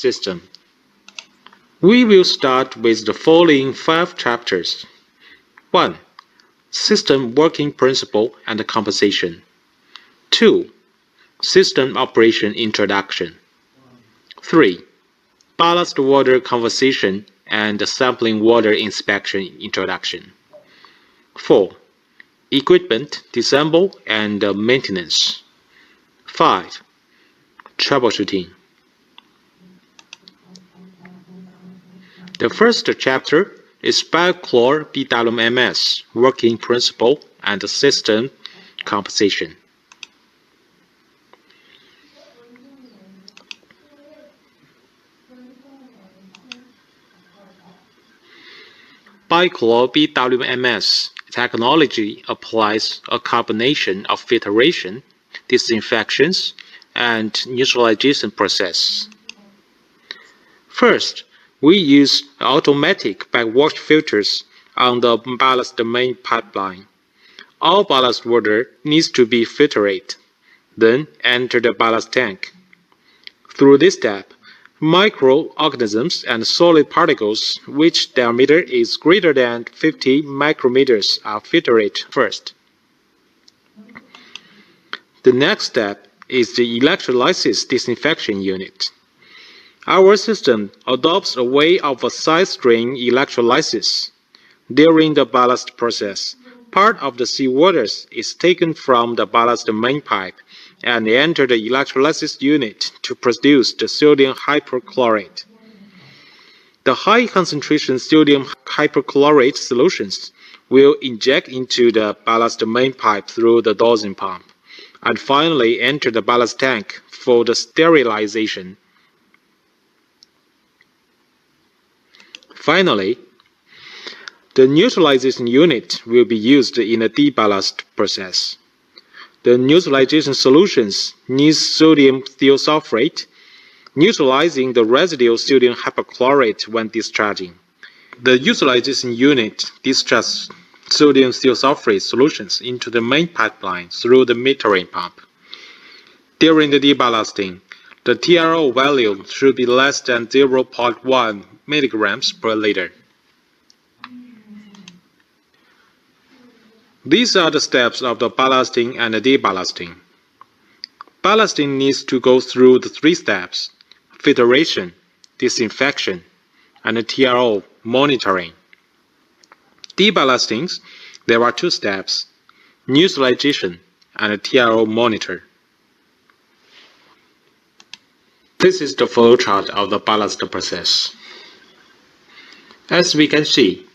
system. We will start with the following 5 chapters. 1. System working principle and composition. 2. System operation introduction. 3. Ballast water conversation and sampling water inspection introduction. 4. Equipment disassemble and maintenance. 5. Troubleshooting. The first chapter is Ballast BWMS working principle and system composition. Ballast BWMS technology applies a combination of filtration, disinfections, and neutralization process. First, we use automatic backwash filters on the ballast main pipeline. All ballast water needs to be filtered, then enter the ballast tank. Through this step, microorganisms and solid particles which diameter is greater than 50 micrometers are filtered first. The next step is the electrolysis disinfection unit. Our system adopts a way of a side-stream electrolysis. During the ballast process, part of the seawater is taken from the ballast main pipe and enter the electrolysis unit to produce the sodium hypochlorite. The high concentration sodium hypochlorite solutions will inject into the ballast main pipe through the dosing pump, and finally enter the ballast tank for the sterilization. Finally, the neutralization unit will be used in the deballast process. The neutralization solutions need sodium thiosulfate, neutralizing the residual sodium hypochlorite when discharging. The neutralization unit discharges sodium thiosulfate solutions into the main pipeline through the metering pump. During the deballasting, the TRO value should be less than 0.1 milligrams per liter. These are the steps of the ballasting and the deballasting. Ballasting needs to go through the 3 steps: filtration, disinfection, and the TRO monitoring. Deballasting, there are 2 steps: neutralization and the TRO monitor. This is the flowchart of the ballast process. As we can see,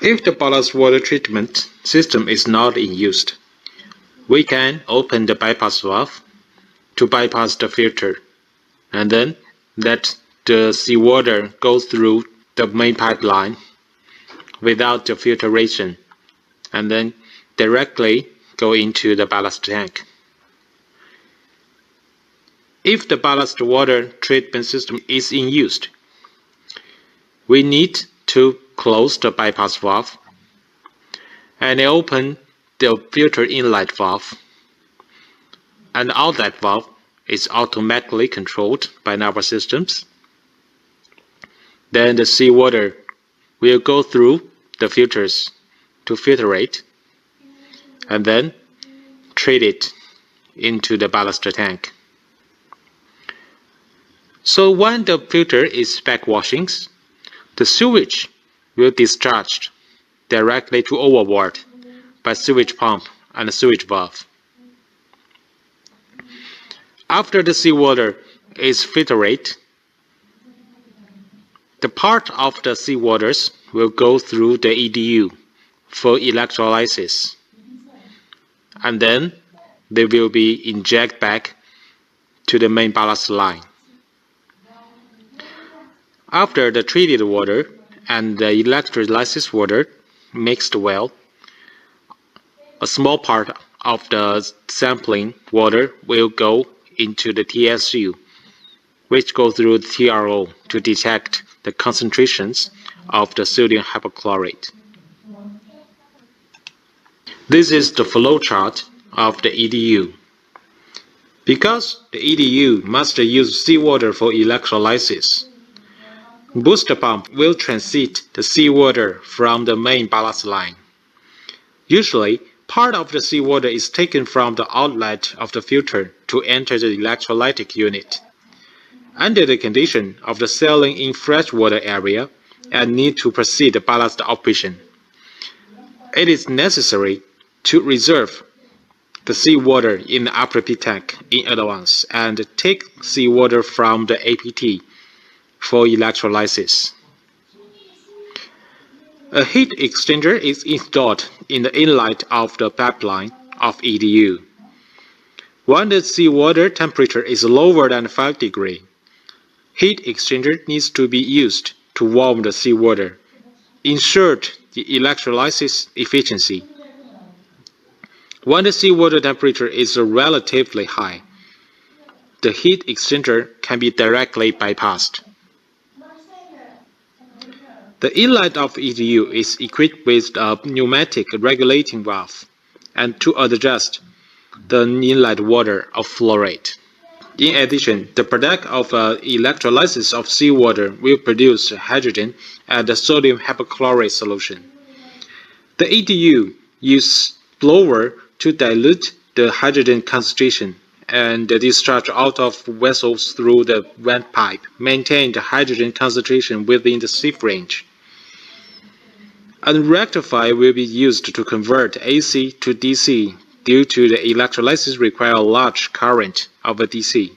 if the ballast water treatment system is not in use, we can open the bypass valve to bypass the filter, and then let the seawater go through the main pipeline without the filtration, and then directly go into the ballast tank. If the ballast water treatment system is in use, we need to close the bypass valve and open the filter inlet valve. An outlet valve is automatically controlled by our systems. Then the seawater will go through the filters to filter it and then treat it into the ballast tank. So when the filter is backwashing, the sewage will discharge directly to overboard by sewage pump and sewage valve. After the seawater is filtered, the part of the seawaters will go through the EDU for electrolysis, and then they will be injected back to the main ballast line. After the treated water and the electrolysis water mixed well, a small part of the sampling water will go into the TSU, which go through the TRO to detect the concentrations of the sodium hypochlorite. This is the flow chart of the EDU. Because the EDU must use seawater for electrolysis, booster pump will transit the seawater from the main ballast line. Usually, part of the seawater is taken from the outlet of the filter to enter the electrolytic unit. Under the condition of the sailing in freshwater area and need to proceed the ballast operation, it is necessary to reserve the seawater in the upper P tank in advance and take seawater from the APT for electrolysis. A heat exchanger is installed in the inlet of the pipeline of EDU. When the seawater temperature is lower than 5 degrees, heat exchanger needs to be used to warm the seawater, ensure the electrolysis efficiency. When the seawater temperature is relatively high, the heat exchanger can be directly bypassed. The inlet of EDU is equipped with a pneumatic regulating valve and to adjust the inlet water flow rate. In addition, the product of electrolysis of seawater will produce hydrogen and the sodium hypochlorite solution. The EDU uses blower to dilute the hydrogen concentration and discharge out of vessels through the vent pipe, maintain the hydrogen concentration within the safe range. A rectifier will be used to convert AC to DC due to the electrolysis require a large current of a DC.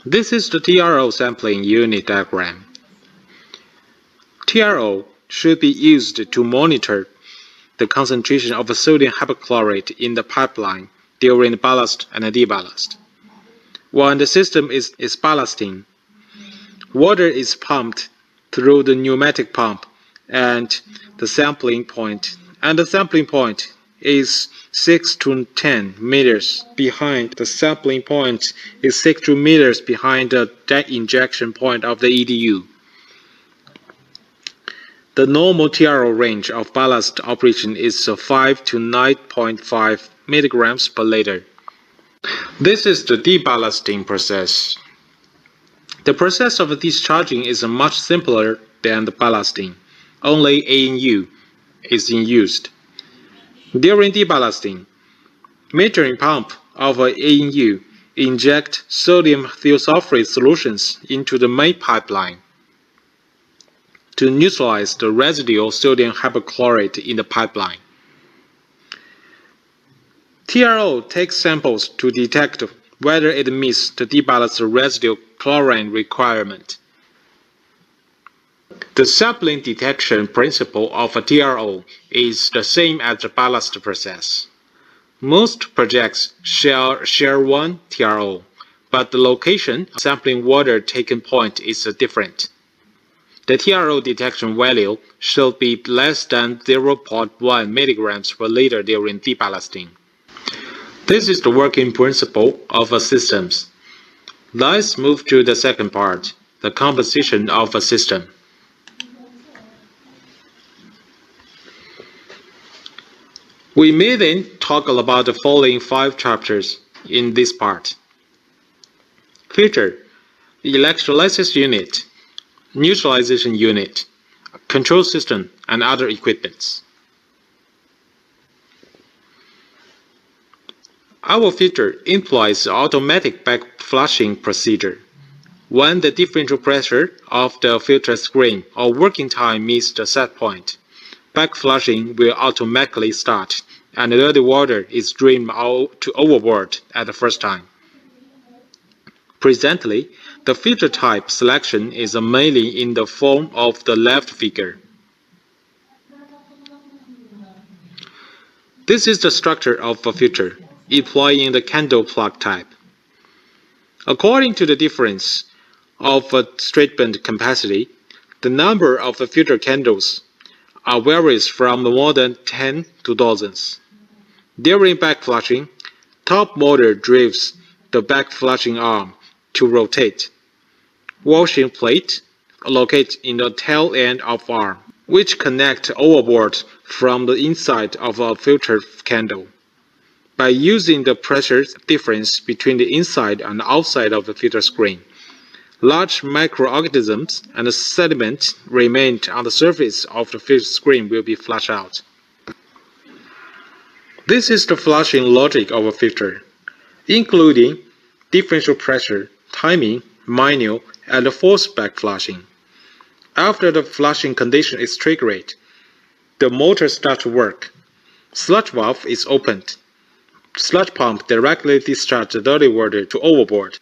This is the TRO sampling unit diagram. TRO should be used to monitor the concentration of sodium hypochlorite in the pipeline during ballast and deballast. When the system is ballasting, water is pumped through the pneumatic pump and the sampling point, is 6 to 10 meters behind. The sampling point is 6 to meters behind the deck injection point of the EDU. The normal TRO range of ballast operation is 5 to 9.5 milligrams per liter. This is the deballasting process. The process of discharging is much simpler than the ballasting. Only ANU is in use. During deballasting, metering pump of ANU inject sodium thiosulfate solutions into the main pipeline to neutralize the residual sodium hypochlorite in the pipeline. TRO takes samples to detect whether it meets the deballast residual chlorine requirement. The sampling detection principle of a TRO is the same as the ballast process. Most projects share one TRO, but the location of sampling water taken point is different. The TRO detection value should be less than 0.1 milligrams per liter during deballasting. This is the working principle of systems. Let's move to the second part, the composition of a system. We may then talk about the following 5 chapters in this part. Filter, electrolysis unit, neutralization unit, control system, and other equipments. Our filter employs automatic back-flushing procedure. When the differential pressure of the filter screen or working time meets the set point, back-flushing will automatically start, and dirty water is drained out to overboard at the first time. Presently, the filter type selection is mainly in the form of the left figure. This is the structure of a filter, employing the candle plug type. According to the difference of treatment capacity, the number of the filter candles varies from more than 10 to dozens. During back-flushing, top motor drives the back-flushing arm to rotate. Washing plate located in the tail end of arm, which connect overboard from the inside of a filter candle. By using the pressure difference between the inside and outside of the filter screen, large microorganisms and sediment remained on the surface of the filter screen will be flushed out. This is the flushing logic of a filter, including differential pressure, timing, manual, and force back flushing. After the flushing condition is triggered, the motor starts to work. Sludge valve is opened. Sludge pump directly discharges the dirty water to overboard.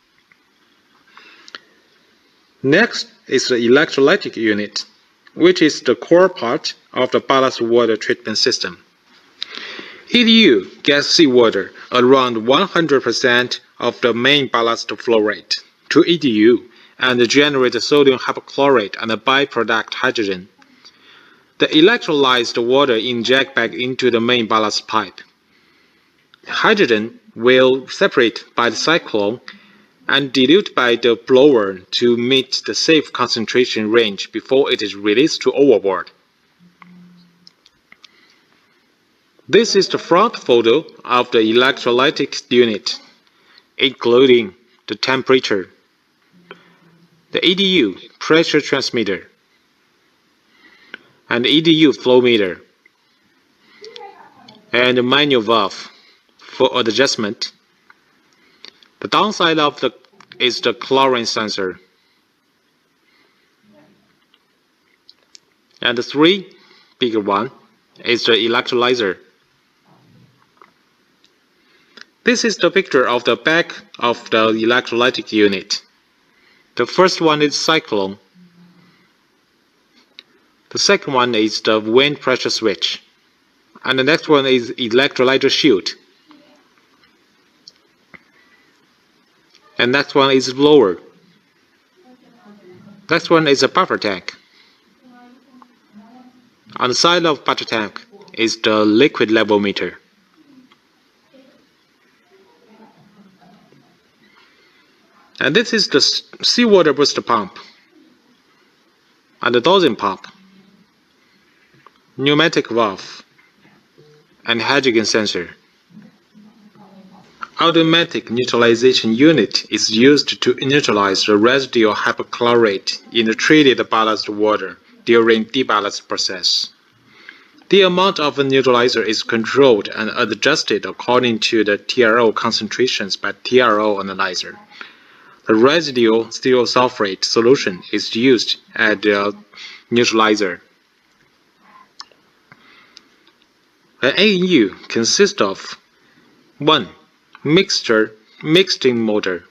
Next is the electrolytic unit, which is the core part of the ballast water treatment system. ETO gets seawater around 100% of the main ballast flow rate to ETO and generates sodium hypochlorite and a byproduct hydrogen. The electrolyzed water injects back into the main ballast pipe. Hydrogen will separate by the cyclone and dilute by the blower to meet the safe concentration range before it is released to overboard. This is the front photo of the electrolytic unit, including the temperature, the ETO pressure transmitter, and the ETO flow meter, and the manual valve for adjustment. The downside of is the chlorine sensor. And the three bigger one is the electrolyzer. This is the picture of the back of the electrolytic unit. The first one is cyclone. The second one is the wind pressure switch. And the next one is electrolyzer chute. And next one is blower. Next one is a buffer tank. On the side of buffer tank is the liquid level meter. And this is the seawater booster pump and the dosing pump, pneumatic valve, and hydrogen sensor. Automatic neutralization unit is used to neutralize the residual hypochlorite in the treated ballast water during deballast process. The amount of the neutralizer is controlled and adjusted according to the TRO concentrations by TRO analyzer. The residual thiosulfate solution is used as the neutralizer. An ANU consists of 1. Mixing motor,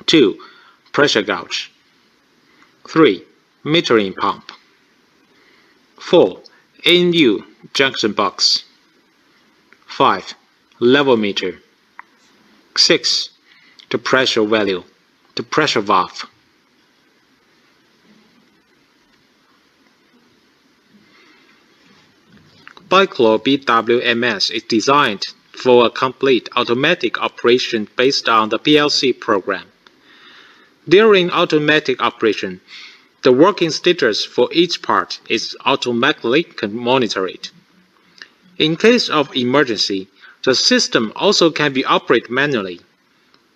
2. Pressure gauge, 3. Metering pump, 4. ANU junction box, 5. Level meter, 6. The pressure value, the pressure valve. BWMS is designed for a complete automatic operation based on the PLC program. During automatic operation, the working status for each part is automatically monitored. In case of emergency, the system also can be operated manually.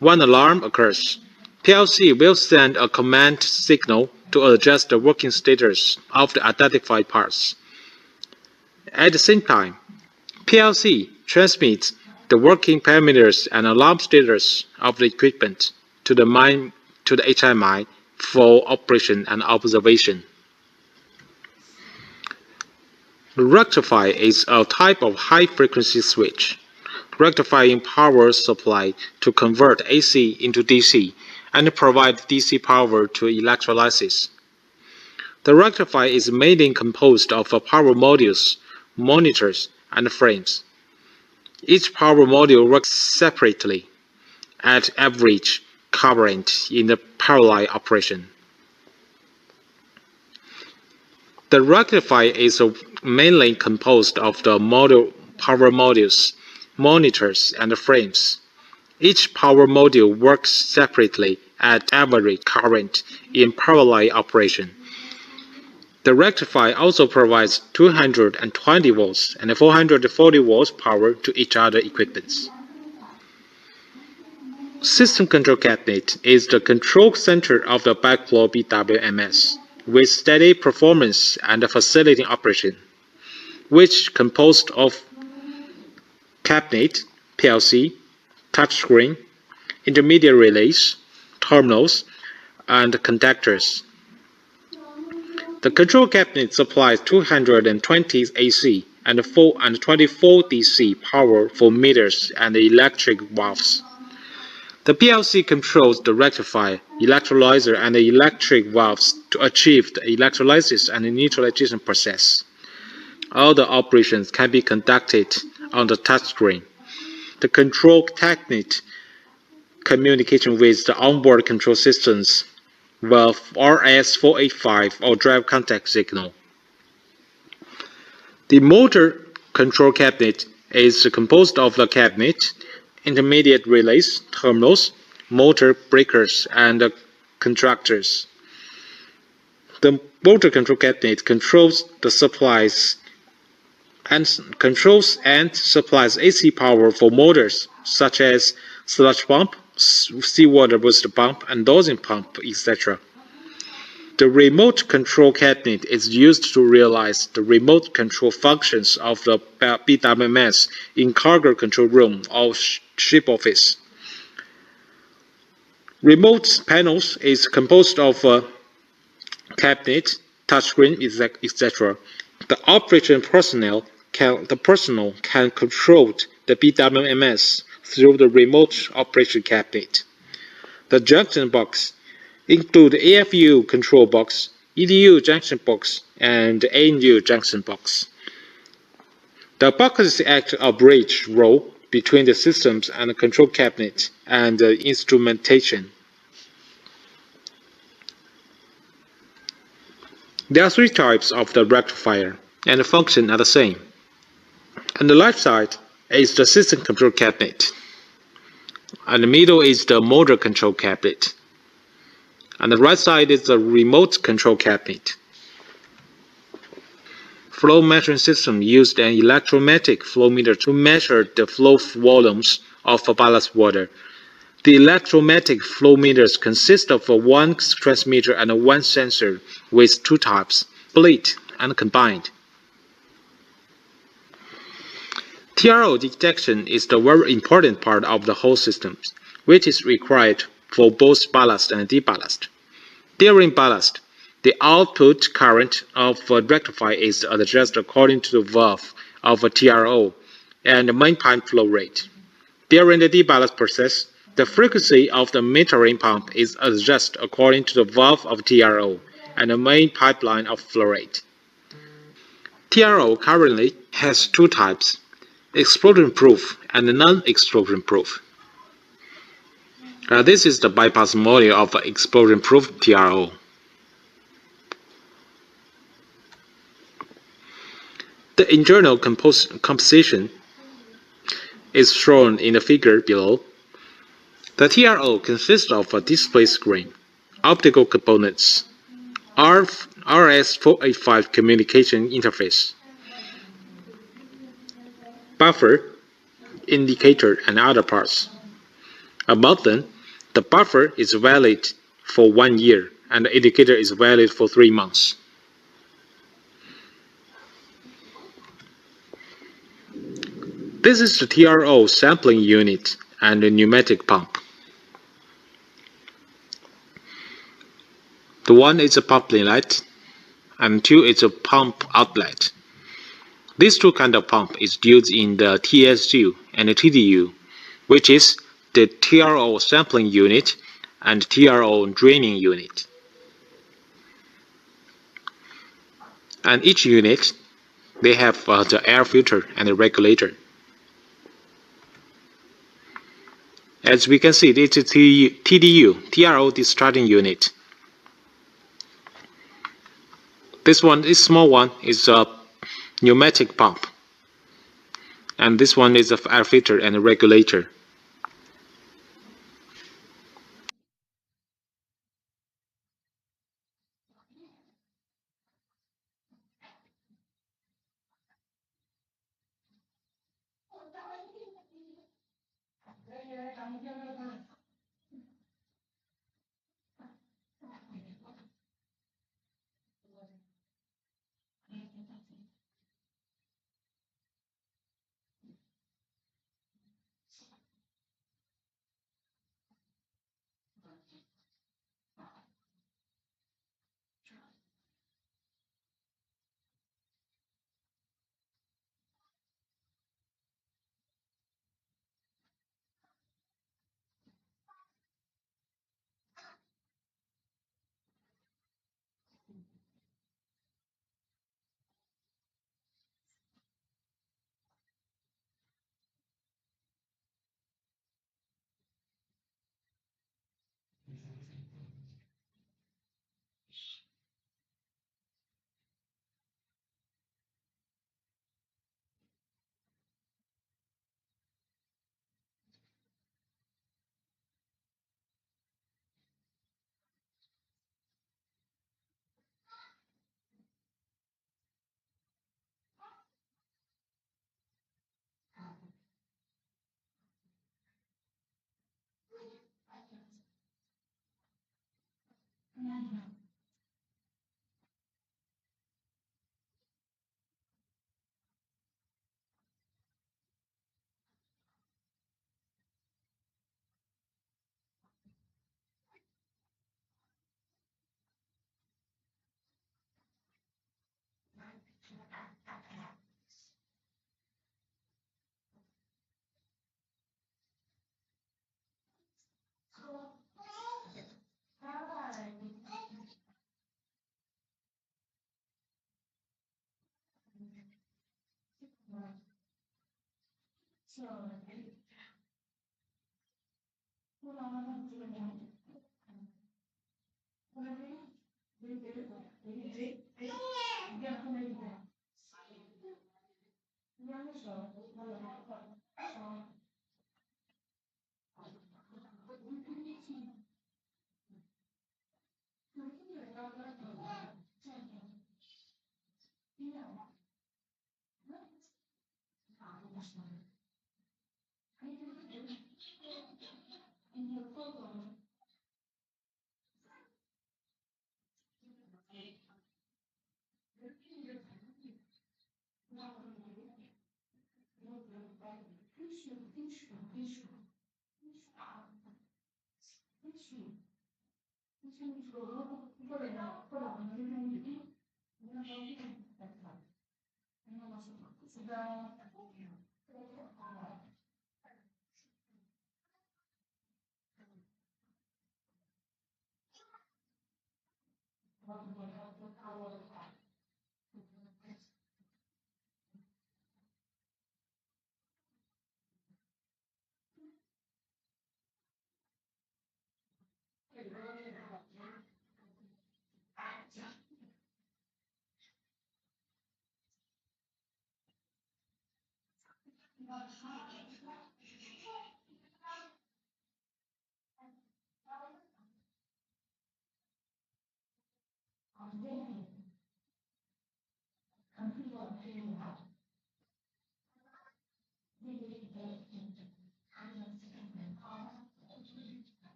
When alarm occurs, PLC will send a command signal to adjust the working status of the identified parts. At the same time, PLC transmits the working parameters and alarm status of the equipment to the HMI for operation and observation. The rectifier is a type of high-frequency switch, rectifying power supply to convert AC into DC and provide DC power to electrolysis. The rectifier is mainly composed of power modules, monitors, and frames. Each power module works separately at average current in the parallel operation. The rectifier is mainly composed of the power modules, monitors, and frames. Each power module works separately at average current in parallel operation. The rectifier also provides 220 volts and 440 volts power to each other equipments. System control cabinet is the control center of the backflow BWMS, with steady performance and facilitating operation, which composed of cabinet, PLC, touchscreen, intermediate relays, terminals, and contactors. The control cabinet supplies 220 AC and 24 DC power for meters and electric valves. The PLC controls the rectifier, electrolyzer, and the electric valves to achieve the electrolysis and neutralization process. All the operations can be conducted on the touchscreen. The control cabinet communication with the onboard control systems with RS-485 or drive contact signal. The motor control cabinet is composed of the cabinet, intermediate relays, terminals, motor breakers, and contractors. The motor control cabinet controls the supplies and supplies AC power for motors such as sludge pump, seawater booster pump, and dosing pump, etc. The remote control cabinet is used to realize the remote control functions of the BWMS in cargo control room or ship office. Remote panels is composed of a cabinet, touchscreen, etc. The operation personnel can control the BWMS through the remote operation cabinet. The junction box include AFU control box, EDU junction box, and ANU junction box. The boxes act as a bridge role between the systems and the control cabinet and the instrumentation. There are three types of the rectifier, and the function are the same. On the left side is the system control cabinet. On the middle is the motor control cabinet. On the right side is the remote control cabinet. Flow measuring system used an electromatic flow meter to measure the flow volumes of ballast water. The electromatic flow meters consist of one transmitter and one sensor with two types, split and combined. TRO detection is the very important part of the whole system, which is required for both ballast and deballast. During ballast, the output current of a rectifier is adjusted according to the valve of a TRO and the main pipe flow rate. During the deballast process, the frequency of the metering pump is adjusted according to the valve of TRO and the main pipeline of flow rate. TRO currently has two types, explosion-proof and non-explosion-proof. This is the bypass model of explosion-proof TRO. The internal composition is shown in the figure below. The TRO consists of a display screen, optical components, RS-485 communication interface, buffer, indicator, and other parts. About them, the buffer is valid for 1 year and the indicator is valid for 3 months. This is the TRO sampling unit and the pneumatic pump. The one is a pump inlet and two is a pump outlet. These two kinds of pump is used in the TSU and the TDU, which is the TRO sampling unit and TRO draining unit. And each unit, they have the air filter and the regulator. As we can see, it's a TDU, TRO discharging unit. This small one, is a pneumatic pump. And this one is an air filter and a regulator.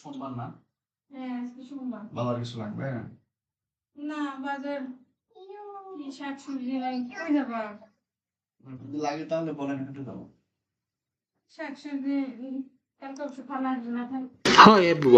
সোমবার না? হ্যাঁ, আজকে সোমবার। বাবার কিছু লাগবে? না, বাজার কি শাকসবজি নাই, কই যাবা? যদি লাগে তাহলে বলেন, একটু যাবো। শাকসবজি কালকে অবশ্য ভালো আসবে না। Hi everyone.